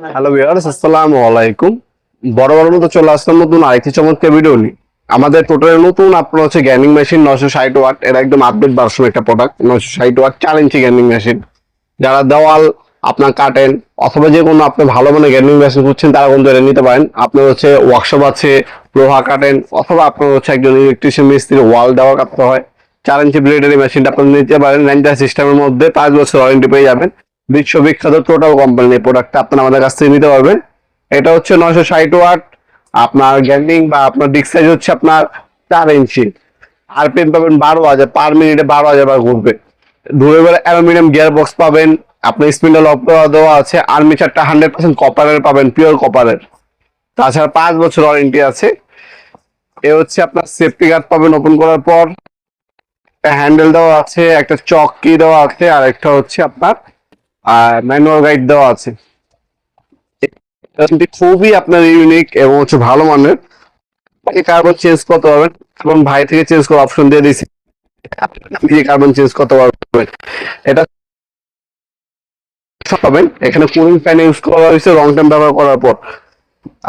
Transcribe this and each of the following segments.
Hello viewers, আসসালামু আলাইকুম। বড় মতো চলে আসলাম নতুন আরেকটি চমৎকার ভিডিও নিয়ে। আমাদের টোটালি নতুন আপনার হচ্ছে গেমিং মেশিন 960 ওয়াট, এর একদম আপডেট ভার্সন একটা প্রোডাক্ট। 960 ওয়াট 4 ইঞ্চি গেমিং মেশিন। যারা দেওয়াল আপনার কাটেন অথবা যে কোনো আপনি ভালো মানে গেমিং মেশিন খুঁজছেন তারা কিন্তু এটা নিতে পারেন। আপনার হচ্ছে ওয়ার্কশপ আছে, লোহা কাটেন অথবা আপনার হচ্ছে একজন ইলেকট্রিশিয়ান মিস্ত্রি ওয়াল দেওয়া কাটতে হয়, 4 ইঞ্চি ব্লেডের মেশিনটা আপনি নিতে পারেন। রেঞ্জার সিস্টেমের মধ্যে 5 বছর ওয়ারেন্টি পেয়ে যাবেন। বিশ্ববিখ্যাত টোটাল কোম্পানি প্রোডাক্টটা আপনারা আমাদের কাছ থেকে নিতে পারবেন। এটা হচ্ছে 960 ওয়াট। আপনার গেমিং বা আপনার ডিস্ক সাইজ হচ্ছে আপনার 4 ইঞ্চি। আরপিএম পাবেন 12,000, পার মিনিটে 12,000 বার ঘুরবে। ডুরেবল অ্যালুমিনিয়াম গিয়ার বক্স পাবেন। আপনার স্পিন্ডল অফ দেওয়া আছে। আর্মিচারটা 100% কপারের পাবেন, পিওর কপারের। তাছাড়া 5 বছর ওয়ারেন্টি আছে। এ হচ্ছে আপনার সেফটি গার্ড পাবেন ওপেন করার পর। একটা হ্যান্ডেল দেওয়া আছে, একটা চক কি দেওয়া আছে, আর একটা হচ্ছে আপনার ম্যানুয়াল গাইড দেওয়া আছে। খুবই আপনার ইউনিক এবং হচ্ছে ভালো মানের। কার্বন চেঞ্জ করতে পারবেন এবং ভাই থেকে চেঞ্জ করার অপশন দিয়ে দিয়েছি। আপনি কার্বন চেঞ্জ করতে পারবেন। এটা পাবেন। এখানে কুলিং ফ্যান ইউজ করা হয়েছে লং টাইম ব্যবহার করার পর।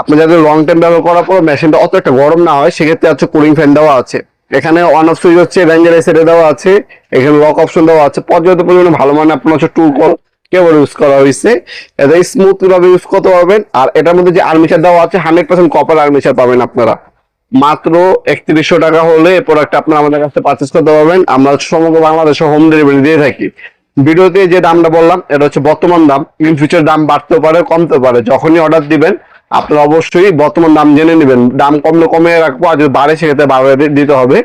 আপনি যাদের লং টাইম ব্যবহার করার পর মেশিনটা অত একটা গরম না হয় সেক্ষেত্রে হচ্ছে কুলিং ফ্যান দেওয়া আছে। এখানে অন অফ সুইচ হচ্ছে রেঞ্জার এসে দেওয়া আছে। এখানে লক অপশন দেওয়া আছে। পর্যাপ্ত পরিমাণে ভালো মানে আপনার হচ্ছে টুল কল কেবল ইউজ করা হয়েছে। এটা স্মুথলি ভাবে ইউজ করতে পারবেন। আর এটার মধ্যে যে আর্মিচার দেওয়া আছে 100% কপার আর্মিচার পাবেন আপনারা। মাত্র 3100 টাকা হলে এই প্রোডাক্ট আপনারা আমাদের কাছে পারচেজ করতে পারবেন। আমরা সমগ্র বাংলাদেশে হোম ডেলিভারি দিয়ে থাকি। ভিডিওতে যে দামটা বললাম এটা হচ্ছে বর্তমান দাম। ইন ফিউচার দাম বাড়তেও পারে, কমতে পারে। যখনই অর্ডার দিবেন আপনারা অবশ্যই বর্তমান দাম জেনে নেবেন। দাম কমলে কমে রাখবো, আর যদি বাড়ে সেক্ষেত্রে বাড়িয়ে দিতে হবে।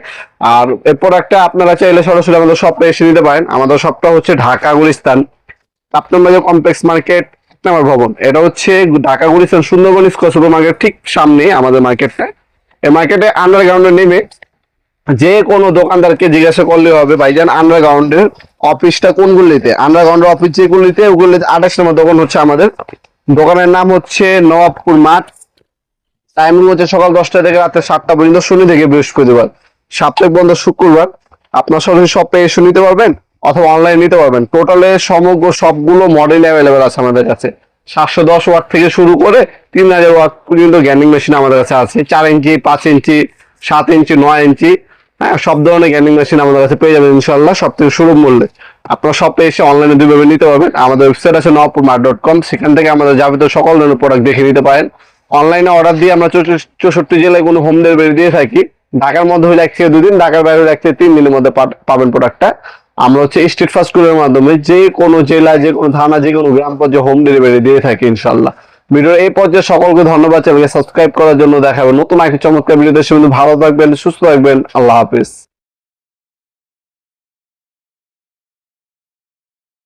আর এই প্রোডাক্টটা আপনারা চাইলে সরাসরি আমাদের শপে এসে নিতে পারেন। আমাদের শপটা হচ্ছে ঢাকা গুলিস্তান আপনার কমপ্লেক্স মার্কেট নাম্বার ভবন। এটা হচ্ছে Dhaka Gulistan Sundarban square super market ঠিক সামনে আমাদের মার্কেটটা। এই মার্কেটে আন্ডারগ্রাউন্ডে নেমে যে কোনো দোকানদারকে জিজ্ঞাসা করলে হবে ভাইজান আন্ডারগ্রাউন্ডের অফিসটা কোন গুলিতে। আন্ডারগ্রাউন্ডের অফিস যে গুলিতে ওগুলিতে 28 নম্বর দোকান হচ্ছে আমাদের। দোকানের নাম হচ্ছে নবাবপুর মাঠ। টাইমিং হচ্ছে সকাল 10টা থেকে রাতে 7টা পর্যন্ত, শনি থেকে বৃহস্পতিবার। সাপ্তাহিক বন্ধ শুক্রবার। আপনার সরাসরি শপে এসে নিতে পারবেন অথবা অনলাইনে নিতে পারবেন। টোটালে সমগ্র সবগুলো মডেল অ্যাভেলেবেল আছে আমাদের কাছে। 710 ওয়াট থেকে শুরু করে 3000 ওয়াট পর্যন্ত গেমিং মেশিন আমাদের কাছে আছে। 4 ইঞ্চি, 5 ইঞ্চি, 7 ইঞ্চি, 9 ইঞ্চি, হ্যাঁ, সব ধরনের গেমিং মেশিন আমাদের কাছে পেয়ে যাবেন ইনশাল্লাহ সব থেকে সুলভ মূল্যে। আপনার শপে এসে অনলাইনে দুইভাবে নিতে পারবেন। আমাদের ওয়েবসাইট আছে nawapurmart.com, সেখান থেকে আমাদের যাবতীয় সকল ধরনের প্রোডাক্ট দেখে নিতে পারেন। অনলাইনে অর্ডার দিয়ে আমরা 64 জেলায় কোনো হোম ডেলিভারি দিয়ে থাকি। ঢাকার মধ্যে হলে 1 থেকে 2 দিন, ঢাকার বাইরে হলে 1 থেকে 3 দিনের মধ্যে পাবেন প্রোডাক্টটা। আমরা হচ্ছে স্ট্রিট ফাস্ট ফুডের মাধ্যমে যে কোনো জেলায়, যে কোনো থানা, যে কোনো গ্রাম পর্যায়ে হোম ডেলিভারি দিয়ে থাকি ইনশাল্লাহ। ভিডিওর এই পর্যায়ে সকলকে ধন্যবাদ। চ্যানেলকে সাবস্ক্রাইব করার জন্য। দেখাবেন নতুন একটি চমৎকার ভিডিও। দেশে ভালো থাকবেন, সুস্থ থাকবেন। আল্লাহ হাফিজ।